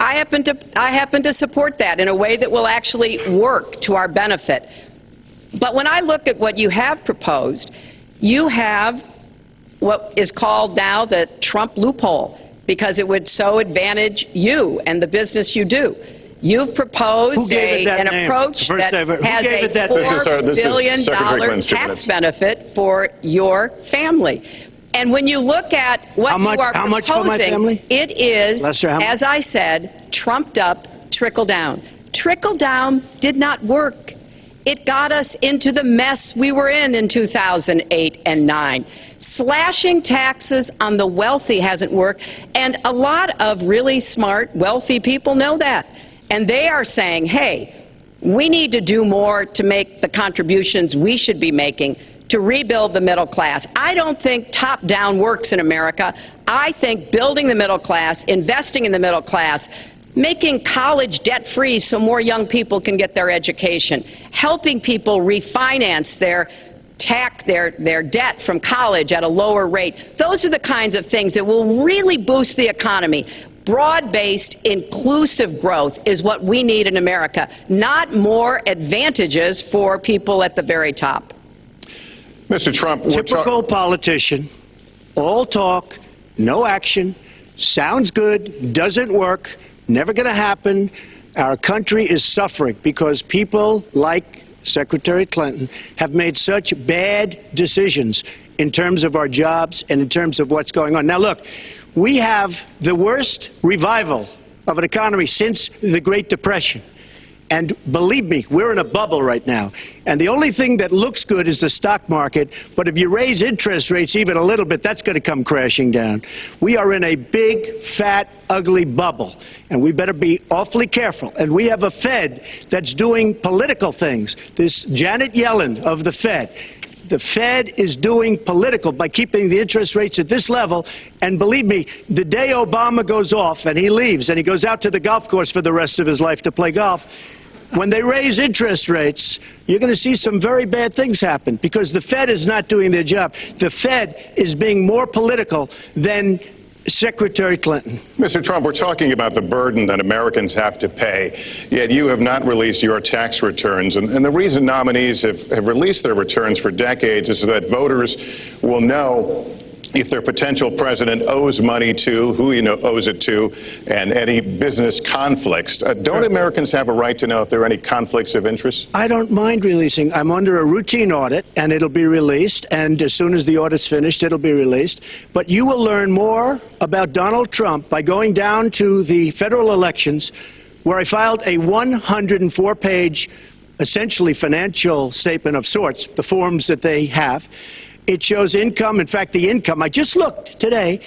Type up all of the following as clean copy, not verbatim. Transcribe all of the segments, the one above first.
I happen to support that in a way that will actually work to our benefit. But when I look at what you have proposed, you have what is called now the Trump loophole, because it would so advantage you and the business you do. You've proposed an approach that has a $4 billion tax benefit for your family. And when you look at what you are proposing, it is, as I said, trumped up trickle down. Trickle down did not work. It got us into the mess we were in 2008 and 9. Slashing taxes on the wealthy hasn't worked, and a lot of really smart, wealthy people know that. And they are saying, hey, we need to do more to make the contributions we should be making to rebuild the middle class. I don't think top-down works in America. I think building the middle class, investing in the middle class, making college debt-free so more young people can get their education, helping people refinance their debt from college at a lower rate. Those are the kinds of things that will really boost the economy. Broad-based, inclusive growth is what we need in America, not more advantages for people at the very top. Mr. Trump, typical politician, all talk, no action, sounds good, doesn't work, never going to happen. Our country is suffering because people like Secretary Clinton have made such bad decisions in terms of our jobs and in terms of what's going on. Now, look, we have the worst revival of an economy since the Great Depression. And believe me, we're in a bubble right now. And the only thing that looks good is the stock market. But if you raise interest rates even a little bit, that's going to come crashing down. We are in a big, fat, ugly bubble. And we better be awfully careful. And we have a Fed that's doing political things. This Janet Yellen of the Fed. The Fed is doing political by keeping the interest rates at this level. And believe me, the day Obama goes off and he leaves and he goes out to the golf course for the rest of his life to play golf, when they raise interest rates, you're going to see some very bad things happen because the Fed is not doing their job. The Fed is being more political than Secretary Clinton. Mr. Trump, we're talking about the burden that Americans have to pay, yet you have not released your tax returns. And the reason nominees have released their returns for decades is so that voters will know if their potential president owes money to, who he owes it to, and any business conflicts. Don't Americans have a right to know if there are any conflicts of interest? I don't mind releasing. I'm under a routine audit, and it'll be released. And as soon as the audit's finished, it'll be released. But you will learn more about Donald Trump by going down to the federal elections, where I filed a 104-page, essentially financial statement of sorts, the forms that they have. It shows income. In fact, the income, I just looked today,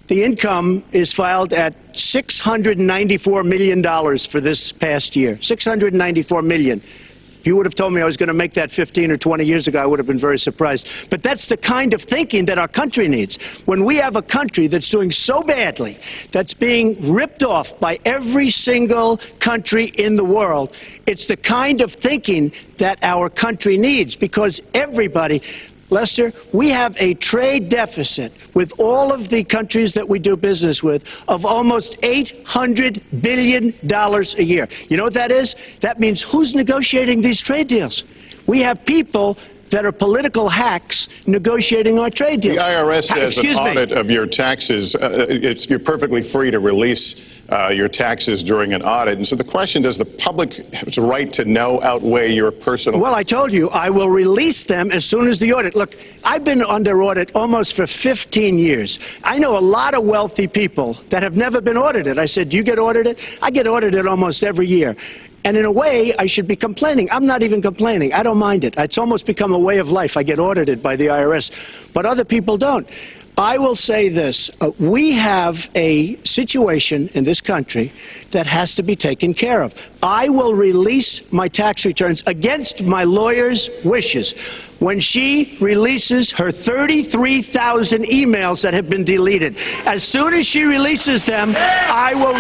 the income is filed at $694 million for this past year. $694 million. If you would have told me I was going to make that 15 or 20 years ago, I would have been very surprised. But that's the kind of thinking that our country needs. When we have a country that's doing so badly, that's being ripped off by every single country in the world, it's the kind of thinking that our country needs, because everybody... Lester, we have a trade deficit with all of the countries that we do business with of almost $800 billion a year. You know what that is? That means who's negotiating these trade deals? We have people that are political hacks negotiating our trade deals. The IRS has an audit of your taxes. You're perfectly free to release your taxes during an audit. And so the question, does the public's right to know outweigh your personal... Well, I told you, I will release them as soon as the audit. Look, I've been under audit almost for 15 years. I know a lot of wealthy people that have never been audited. I said, do you get audited? I get audited almost every year. And in a way, I should be complaining. I'm not even complaining. I don't mind it. It's almost become a way of life. I get audited by the IRS, but other people don't. I will say this. We have a situation in this country that has to be taken care of. I will release my tax returns against my lawyer's wishes when she releases her 33,000 emails that have been deleted. As soon as she releases them, I will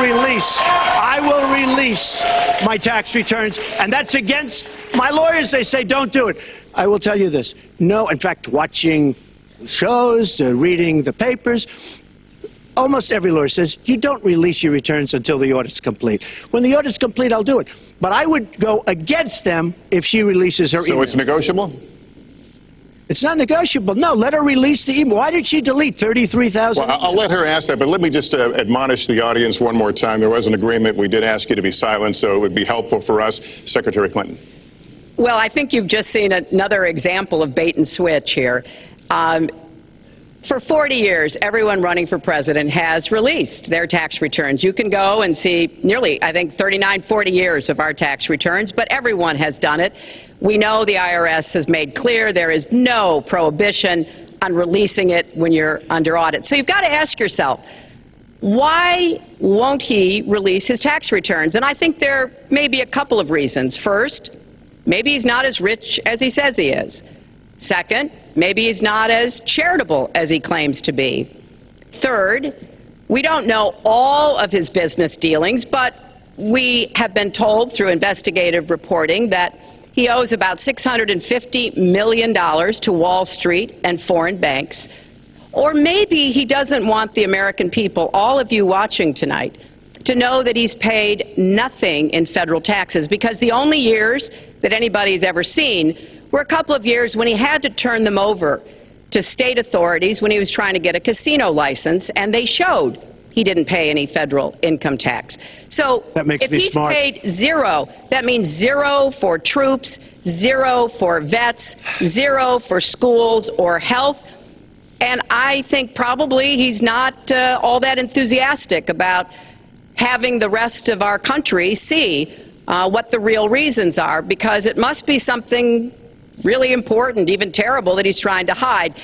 release my tax returns. And that's against my lawyers. They say, don't do it. I will tell you this. No, in fact, watching shows, reading the papers, almost every lawyer says, you don't release your returns until the audit's complete. When the audit's complete, I'll do it. But I would go against them if she releases her email. So it's negotiable? It's not negotiable. No, let her release the email. Why did she delete 33,000? Well, I'll let her ask that, but let me just admonish the audience one more time. There was an agreement. We did ask you to be silent, so it would be helpful for us. Secretary Clinton. Well, I think you've just seen another example of bait and switch here. For 40 years, everyone running for president has released their tax returns. You can go and see nearly, I think, 39, 40 years of our tax returns, but everyone has done it. We know the IRS has made clear there is no prohibition on releasing it when you're under audit. So you've got to ask yourself, why won't he release his tax returns? And I think there may be a couple of reasons. First, maybe he's not as rich as he says he is. Second, maybe he's not as charitable as he claims to be. Third, we don't know all of his business dealings, but we have been told through investigative reporting that he owes about $650 million to Wall Street and foreign banks. Or maybe he doesn't want the American people, all of you watching tonight, to know that he's paid nothing in federal taxes, because the only years that anybody's ever seen were a couple of years when he had to turn them over to state authorities when he was trying to get a casino license, and they showed he didn't pay any federal income tax. So if he's paid zero, that means zero for troops, zero for vets, zero for schools or health. And I think probably he's not all that enthusiastic about having the rest of our country see what the real reasons are, because it must be something really important, even terrible, that he's trying to hide.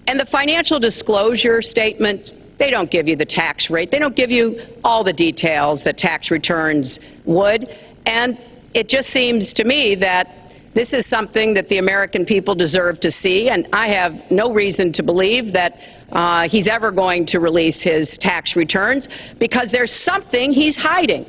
And the financial disclosure statement, they don't give you the tax rate. They don't give you all the details that tax returns would. And it just seems to me that this is something that the American people deserve to see. And I have no reason to believe that he's ever going to release his tax returns, because there's something he's hiding.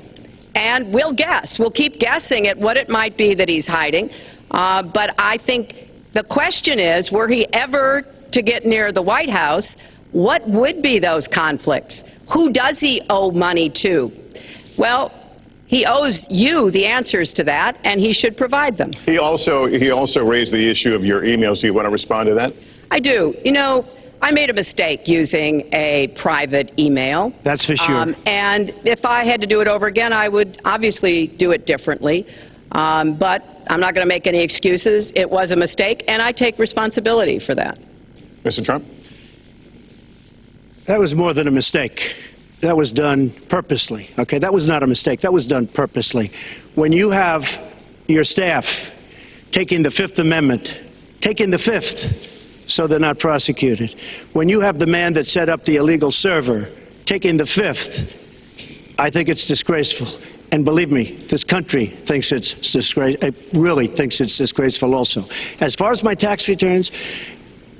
And we'll guess. We'll keep guessing at what it might be that he's hiding. But I think the question is, were he ever to get near the White House, what would be those conflicts? Who does he owe money to? Well, he owes you the answers to that, and he should provide them. He also raised the issue of your emails. Do you want to respond to that? I do. You know, I made a mistake using a private email. That's for sure. And if I had to do it over again, I would obviously do it differently. But I'm not going to make any excuses. It was a mistake, and I take responsibility for that. Mr. Trump? That was more than a mistake. That was done purposely. Okay, that was not a mistake. That was done purposely. When you have your staff taking the Fifth Amendment, taking the Fifth, so they're not prosecuted. When you have the man that set up the illegal server taking the Fifth, I think it's disgraceful. And believe me, this country thinks it's disgraceful. It really thinks it's disgraceful also. As far as my tax returns,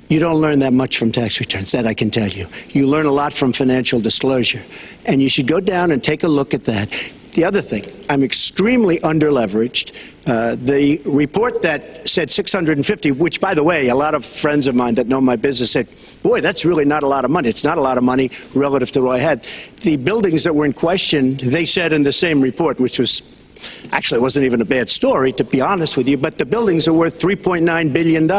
you don't learn that much from tax returns, that I can tell you. You learn a lot from financial disclosure. And you should go down and take a look at that. The other thing, I'm extremely underleveraged. The report that said 650, which, by the way, a lot of friends of mine that know my business said, boy, that's really not a lot of money. It's not a lot of money relative to what I had. The buildings that were in question, they said in the same report, which was actually wasn't even a bad story, to be honest with you, but the buildings are worth $3.9 billion.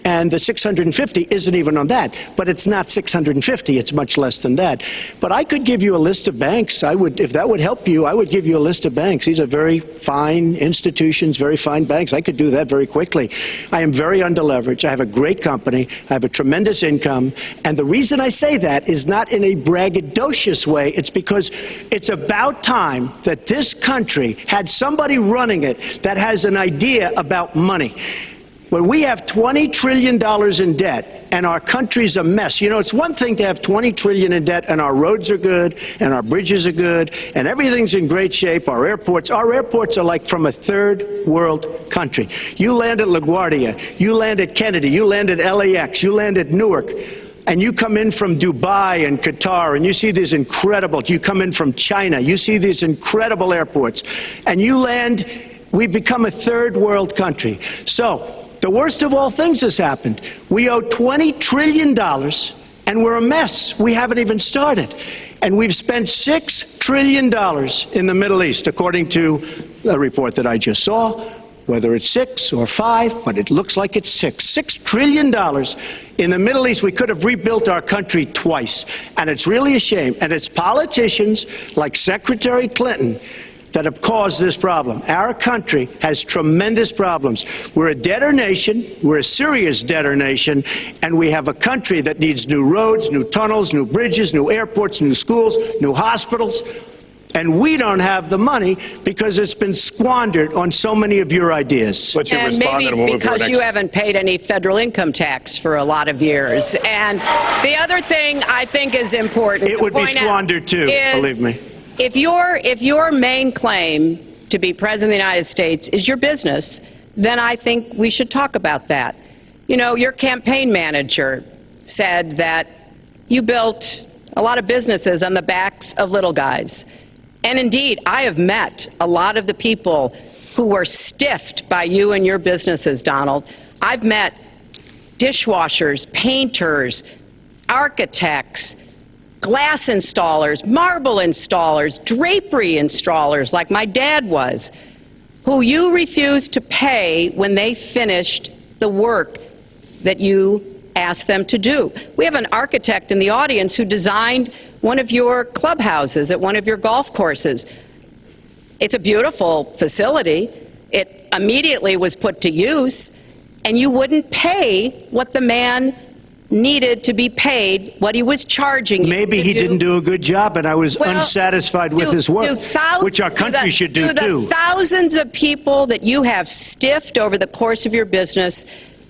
And the 650 isn't even on that. But it's not 650. It's much less than that. But I could give you a list of banks. I would, if that would help you, I would give you a list of banks. These are very fine institutions, very fine banks. I could do that very quickly. I am very underleveraged. I have a great company. I have a tremendous income. And the reason I say that is not in a braggadocious way. It's because it's about time that this country had somebody running it that has an idea about money. When we have $20 trillion in debt and our country's a mess, you know, it's one thing to have $20 trillion in debt and our roads are good and our bridges are good and everything's in great shape. Our airports are like from a third world country. You land at LaGuardia, you land at Kennedy, you land at LAX, you land at Newark, and you come in from Dubai and Qatar and you see these incredible, you come in from China, you see these incredible airports, and you land, we've become a third world country. So, the worst of all things has happened. We owe $20 trillion, and we're a mess. We haven't even started. And we've spent $6 trillion in the Middle East, according to a report that I just saw. Whether it's 6 or 5, but it looks like it's 6. $6 trillion in the Middle East. We could have rebuilt our country twice. And it's really a shame. And it's politicians like Secretary Clinton that have caused this problem. Our country has tremendous problems. We're a debtor nation. We're a serious debtor nation. And we have a country that needs new roads, new tunnels, new bridges, new airports, new schools, new hospitals. And we don't have the money because it's been squandered on so many of your ideas. Let you And respond, maybe and we'll move to our because next. you haven't paid any federal income tax for a lot of years. And the other thing I think is important It to would be point out squandered, too, is believe me. If your main claim to be president of the United States is your business, then I think we should talk about that. You know, your campaign manager said that you built a lot of businesses on the backs of little guys. And indeed, I have met a lot of the people who were stiffed by you and your businesses, Donald. I've met dishwashers, painters, architects, glass installers, marble installers, drapery installers, like my dad was, who you refused to pay when they finished the work that you asked them to do. We have an architect in the audience who designed one of your clubhouses at one of your golf courses. It's a beautiful facility. It immediately was put to use, and you wouldn't pay what the man needed to be paid, what he was charging you. Maybe he didn't do a good job, and I was unsatisfied with his work, which our country should do, too. The thousands of people that you have stiffed over the course of your business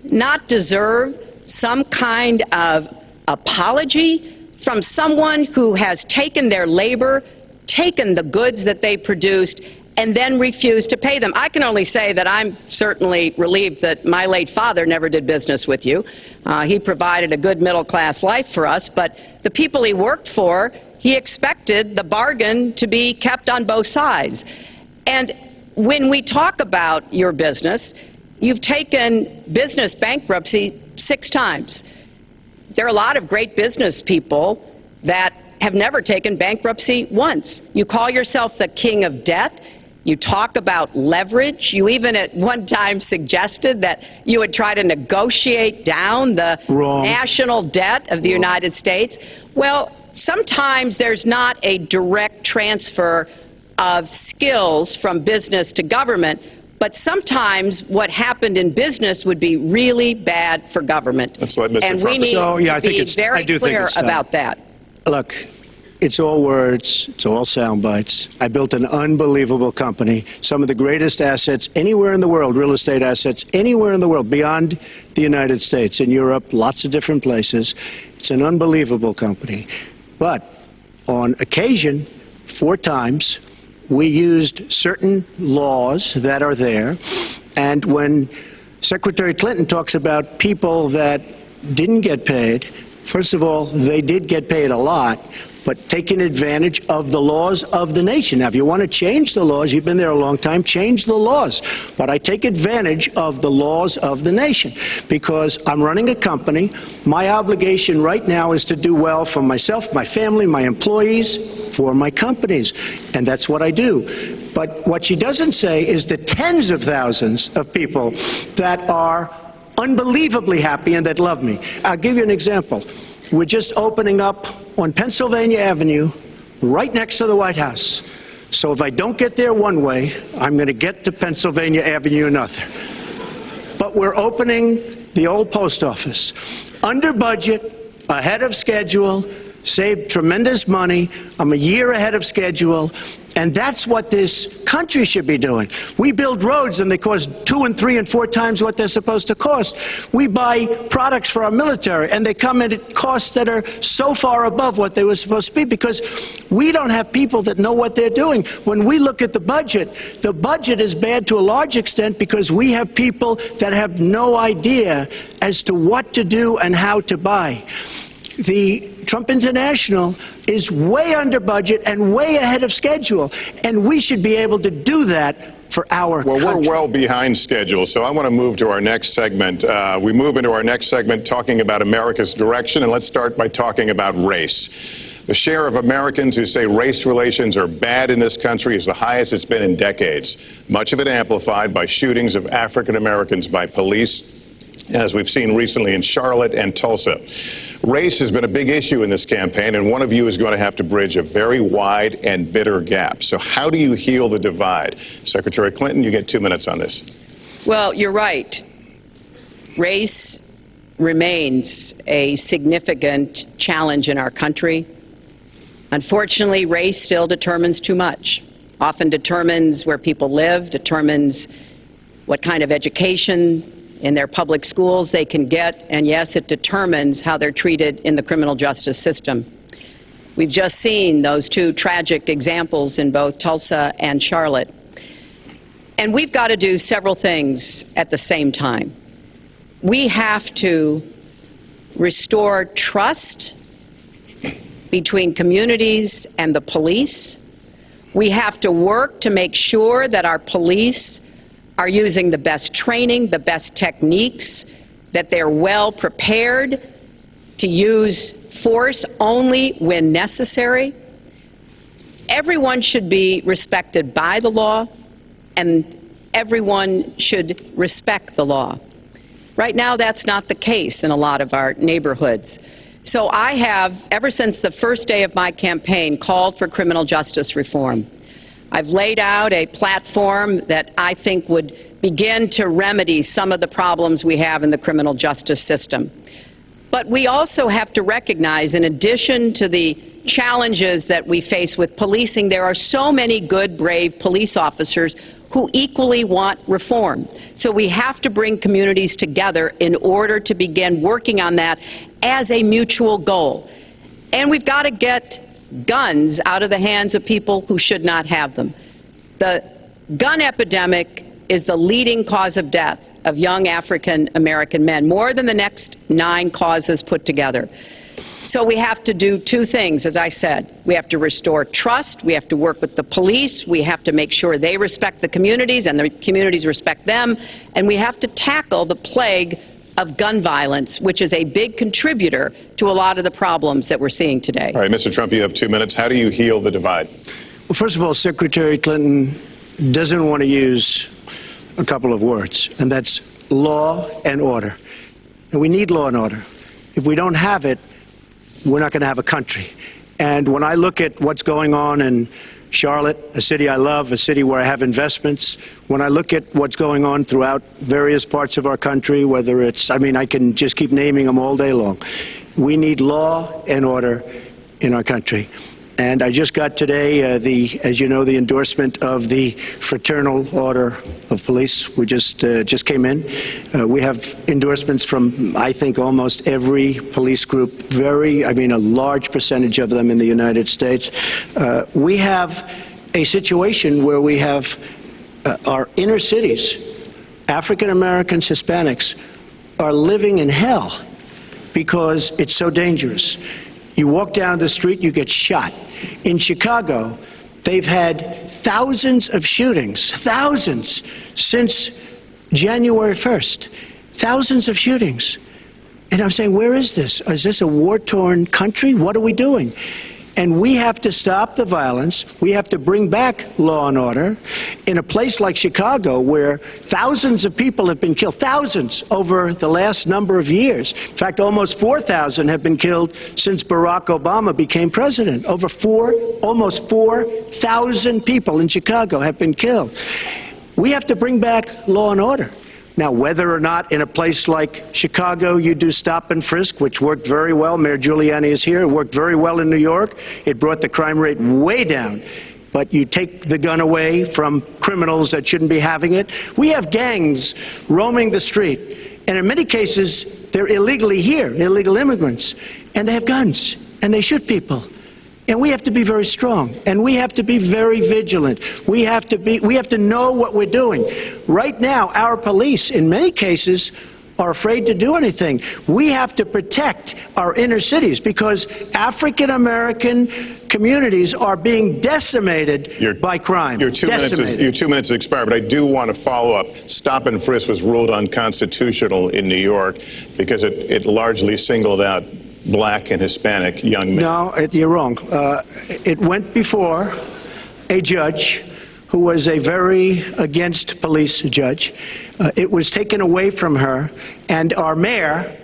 not deserve some kind of apology from someone who has taken their labor, taken the goods that they produced, and then refused to pay them. I can only say that I'm certainly relieved that my late father never did business with you. He provided a good middle-class life for us, but the people he worked for, he expected the bargain to be kept on both sides. And when we talk about your business, you've taken business bankruptcy 6 times. There are a lot of great business people that have never taken bankruptcy once. You call yourself the king of debt. You talk about leverage. You even at one time suggested that you would try to negotiate down the national debt of the United States. Well, sometimes there's not a direct transfer of skills from business to government, but sometimes what happened in business would be really bad for government. Let's let Mr. And we Trump. need I to be very clear about that. Look, it's all words. It's all sound bites. I built an unbelievable company, some of the greatest assets anywhere in the world, real estate assets anywhere in the world, beyond the United States, in Europe, lots of different places. It's an unbelievable company. But on occasion, 4 times, we used certain laws that are there. And when Secretary Clinton talks about people that didn't get paid, first of all, they did get paid a lot, but taking advantage of the laws of the nation. Now, if you want to change the laws, you've been there a long time, change the laws. But I take advantage of the laws of the nation because I'm running a company. My obligation right now is to do well for myself, my family, my employees, for my companies. And that's what I do. But what she doesn't say is the tens of thousands of people that are unbelievably happy and that love me. I'll give you an example. We're just opening up on Pennsylvania Avenue, right next to the White House. So if I don't get there one way, I'm going to get to Pennsylvania Avenue another. But we're opening the old post office. Under budget, ahead of schedule, saved tremendous money. I'm a year ahead of schedule. And that's what this country should be doing. We build roads and they cost 2 and 3 and 4 times what they're supposed to cost. We buy products for our military and they come in at costs that are so far above what they were supposed to be because we don't have people that know what they're doing. When we look at the budget is bad to a large extent because we have people that have no idea as to what to do and how to buy. The Trump International is way under budget and way ahead of schedule, and we should be able to do that for our Well, country. we're well behind schedule, so I want to move to our next segment. We move into our next segment talking about America's direction, and let's start by talking about race. The share of Americans who say race relations are bad in this country is the highest it's been in decades, much of it amplified by shootings of African Americans by police, as we've seen recently in Charlotte and Tulsa. Race has been a big issue in this campaign, and one of you is going to have to bridge a very wide and bitter gap. So how do you heal the divide? Secretary Clinton, you get 2 minutes on this. Well, you're right. Race remains a significant challenge in our country. Unfortunately, race still determines too much. Often determines where people live, determines what kind of education in their public schools they can get, and yes, it determines how they're treated in the criminal justice system. We've just seen those two tragic examples in both Tulsa and Charlotte. And we've got to do several things at the same time. We have to restore trust between communities and the police. We have to work to make sure that our police are using the best training, the best techniques, that they're well prepared to use force only when necessary. Everyone should be respected by the law, and everyone should respect the law. Right now, that's not the case in a lot of our neighborhoods. So I have, ever since the first day of my campaign, called for criminal justice reform. I've laid out a platform that I think would begin to remedy some of the problems we have in the criminal justice system. But we also have to recognize, in addition to the challenges that we face with policing, there are so many good, brave police officers who equally want reform. So we have to bring communities together in order to begin working on that as a mutual goal. And we've got to get guns out of the hands of people who should not have them. The gun epidemic is the leading cause of death of young African American men, more than the next 9 causes put together. So we have to do 2 things, as I said. We have to restore trust. We have to work with the police. We have to make sure they respect the communities and the communities respect them. And we have to tackle the plague of gun violence, which is a big contributor to a lot of the problems that we're seeing today. All right, Mr. Trump, you have 2 minutes. How do you heal the divide? Well, first of all, Secretary Clinton doesn't want to use a couple of words, and that's law and order. And we need law and order. If we don't have it, we're not going to have a country. And when I look at what's going on in Charlotte, a city I love, a city where I have investments, when I look at what's going on throughout various parts of our country, whether it's, I can just keep naming them all day long. We need law and order in our country. And I just got today, as you know, the endorsement of the Fraternal Order of Police. We just came in. We have endorsements from, I think, almost every police group, a large percentage of them in the United States. We have a situation where we have our inner cities, African Americans, Hispanics, are living in hell because it's so dangerous. You walk down the street, you get shot. In Chicago, they've had thousands of shootings, thousands, since January 1st. Thousands of shootings. And I'm saying, where is this? Is this a war-torn country? What are we doing? And we have to stop the violence. We have to bring back law and order. In a place like Chicago, where thousands of people have been killed, thousands over the last number of years. In fact, almost 4,000 have been killed since Barack Obama became president. Almost 4,000 people in Chicago have been killed. We have to bring back law and order. Now, whether or not in a place like Chicago you do stop and frisk, which worked very well, Mayor Giuliani is here, it worked very well in New York, it brought the crime rate way down. But you take the gun away from criminals that shouldn't be having it. We have gangs roaming the street, and in many cases they're illegally here, illegal immigrants, and they have guns, and they shoot people. And we have to be very strong, and we have to be very vigilant. We have to know what we're doing. Right now, our police, in many cases, are afraid to do anything. We have to protect our inner cities because African American communities are being decimated by crime. Your 2 minutes expired, but I do want to follow up. Stop and frisk was ruled unconstitutional in New York because it largely singled out black and Hispanic young men. No, you're wrong. It went before a judge who was a very against police judge. It was taken away from her, and our mayor,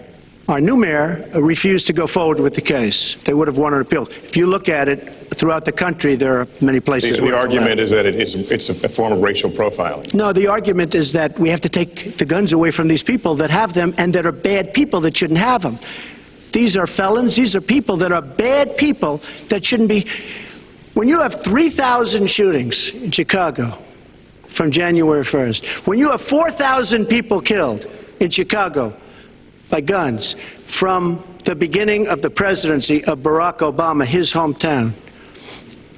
our new mayor, refused to go forward with the case. They would have won an appeal. If you look at it throughout the country, there are many places where the argument is that it's a form of racial profiling. No, the argument is that we have to take the guns away from these people that have them and that are bad people that shouldn't have them. These are felons. These are people that are bad people that shouldn't be. When you have 3,000 shootings in Chicago from January 1st, when you have 4,000 people killed in Chicago by guns from the beginning of the presidency of Barack Obama, his hometown,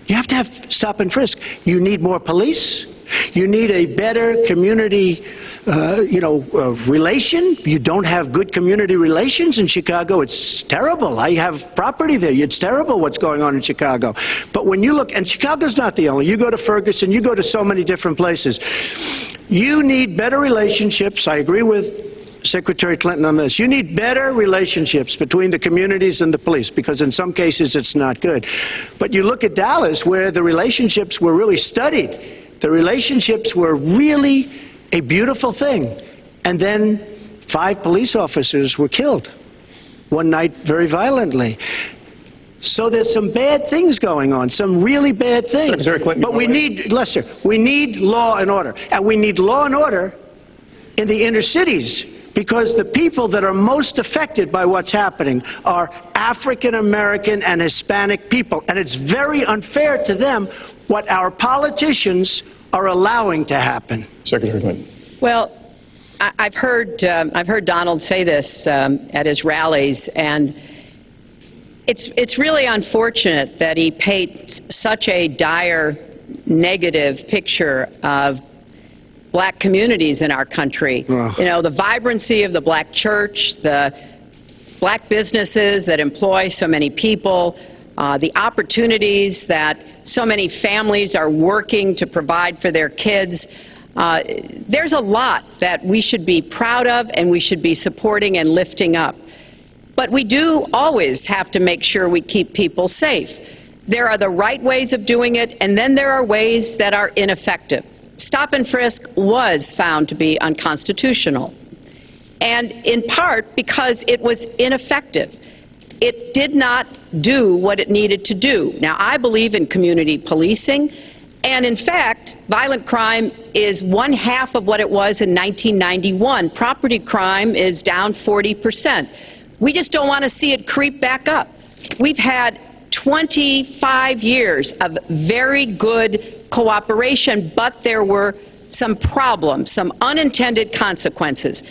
you have to have stop and frisk. You need more police. You need a better community, relation. You don't have good community relations in Chicago. It's terrible. I have property there. It's terrible what's going on in Chicago. But when you look, and Chicago's not the only, you go to Ferguson, you go to so many different places. You need better relationships. I agree with Secretary Clinton on this. You need better relationships between the communities and the police, because in some cases it's not good. But you look at Dallas, where the relationships were really studied. The relationships were really a beautiful thing. And then 5 police officers were killed one night very violently. So there's some bad things going on, some really bad things. Secretary Clinton, but we need, Lester, we need law and order. And we need law and order in the inner cities, because the people that are most affected by what's happening are African American and Hispanic people. And it's very unfair to them what our politicians are allowing to happen. Secretary Clinton. Well, I've heard Donald say this at his rallies, and it's really unfortunate that he paints such a dire, negative picture of black communities in our country. Wow. You know, the vibrancy of the black church, the black businesses that employ so many people, the opportunities that so many families are working to provide for their kids. There's a lot that we should be proud of and we should be supporting and lifting up. But we do always have to make sure we keep people safe. There are the right ways of doing it, and then there are ways that are ineffective. Stop and frisk was found to be unconstitutional, and in part because it was ineffective. It did not do what it needed to do. Now, I believe in community policing, and in fact, violent crime is 1/2 of what it was in 1991. Property crime is down 40%. We just don't want to see it creep back up. We've had 25 years of very good cooperation, but there were some problems, some unintended consequences.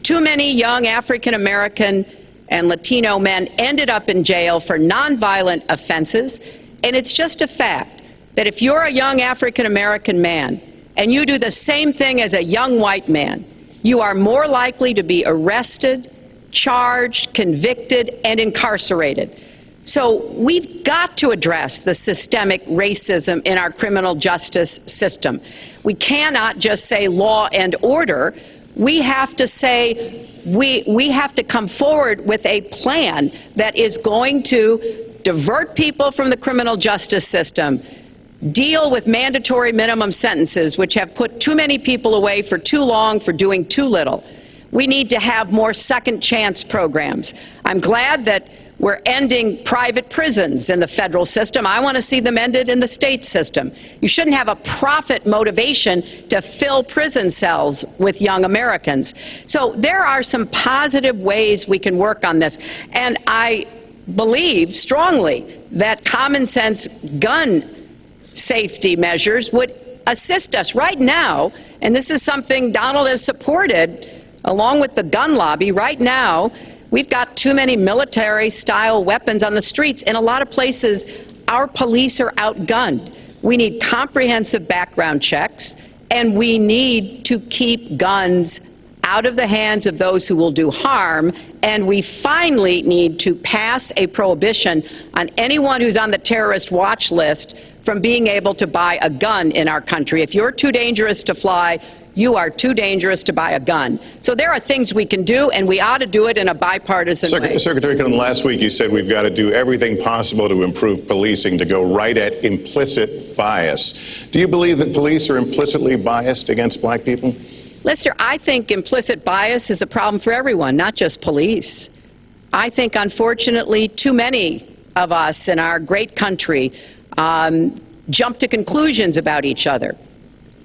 Too many young African American and Latino men ended up in jail for nonviolent offenses, and it's just a fact that if you're a young African American man and you do the same thing as a young white man, you are more likely to be arrested, charged, convicted, and incarcerated. So we've got to address the systemic racism in our criminal justice system. We cannot just say law and order. We have to say we have to come forward with a plan that is going to divert people from the criminal justice system, deal with mandatory minimum sentences, which have put too many people away for too long for doing too little. We need to have more second chance programs. I'm glad that we're ending private prisons in the federal system. I want to see them ended in the state system. You shouldn't have a profit motivation to fill prison cells with young Americans. So there are some positive ways we can work on this. And I believe strongly that common sense gun safety measures would assist us right now. And this is something Donald has supported along with the gun lobby. Right now, we've got too many military-style weapons on the streets. In a lot of places, our police are outgunned. We need comprehensive background checks, and we need to keep guns out of the hands of those who will do harm, and we finally need to pass a prohibition on anyone who's on the terrorist watch list from being able to buy a gun in our country. If you're too dangerous to fly, you are too dangerous to buy a gun. So there are things we can do, and we ought to do it in a bipartisan way. Secretary Clinton, last week you said we've got to do everything possible to improve policing, to go right at implicit bias. Do you believe that police are implicitly biased against black people? Lester, I think implicit bias is a problem for everyone, not just police. I think, unfortunately, too many of us in our great country jump to conclusions about each other.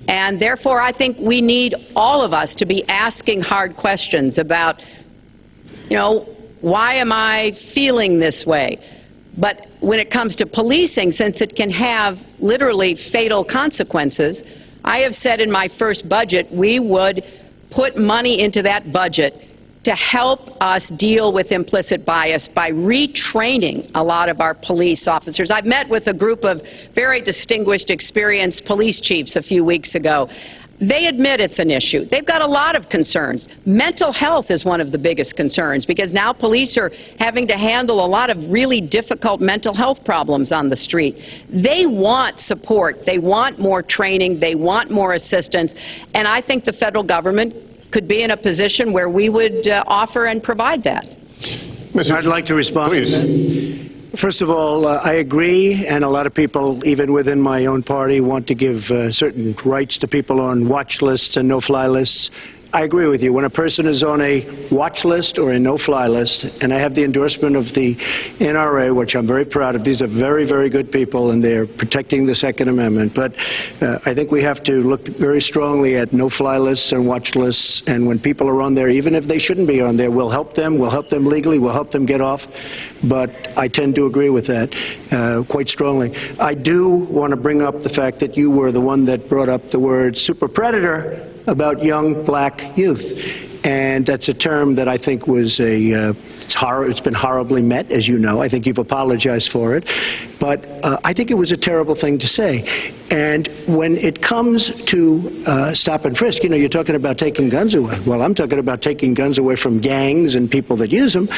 And therefore, I think we need all of us to be asking hard questions about, why am I feeling this way? But when it comes to policing, since it can have literally fatal consequences, I have said in my first budget we would put money into that budget to help us deal with implicit bias by retraining a lot of our police officers. I've met with a group of very distinguished, experienced police chiefs a few weeks ago. They admit it's an issue. They've got a lot of concerns. Mental health is one of the biggest concerns because now police are having to handle a lot of really difficult mental health problems on the street. They want support. They want more training. They want more assistance. And I think the federal government could be in a position where we would offer and provide that. I'd like to respond. Please. First of all, I agree, and a lot of people, even within my own party, want to give certain rights to people on watch lists and no-fly lists. I agree with you. When a person is on a watch list or a no-fly list, and I have the endorsement of the NRA, which I'm very proud of, these are very, very good people, and they're protecting the Second Amendment. But I think we have to look very strongly at no-fly lists and watch lists, and when people are on there, even if they shouldn't be on there, we'll help them legally, we'll help them get off. But I tend to agree with that quite strongly. I do want to bring up the fact that you were the one that brought up the word super predator about young black youth. And that's a term that I think was it's been horribly met, as you know. I think you've apologized for it. But I think it was a terrible thing to say. And when it comes to stop and frisk, you're talking about taking guns away. Well, I'm talking about taking guns away from gangs and people that use them.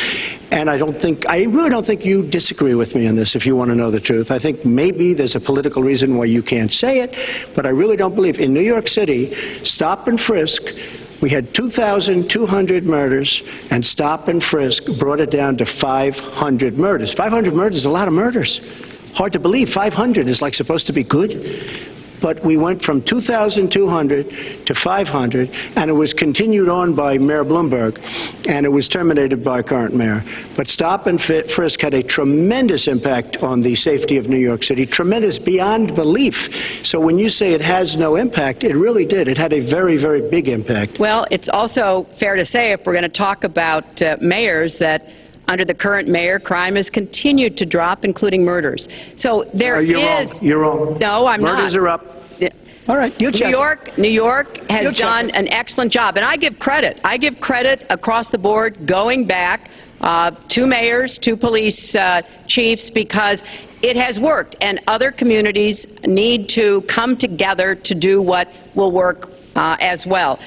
And I really don't think you disagree with me on this, if you want to know the truth. I think maybe there's a political reason why you can't say it, but I really don't believe. In New York City, stop and frisk, we had 2,200 murders, and stop and frisk brought it down to 500 murders. 500 murders is a lot of murders. Hard to believe. 500 is supposed to be good. But we went from 2,200 to 500, and it was continued on by Mayor Bloomberg, and it was terminated by current mayor. But stop and frisk had a tremendous impact on the safety of New York City, tremendous beyond belief. So when you say it has no impact, it really did. It had a very, very big impact. Well, it's also fair to say, if we're going to talk about mayors, that under the current mayor, crime has continued to drop, including murders. So there is... You're wrong. No, I'm not. Murders are up. All right, you check. New York has done an excellent job, and I give credit. I give credit across the board, going back to mayors, to police chiefs, because it has worked, and other communities need to come together to do what will work as well.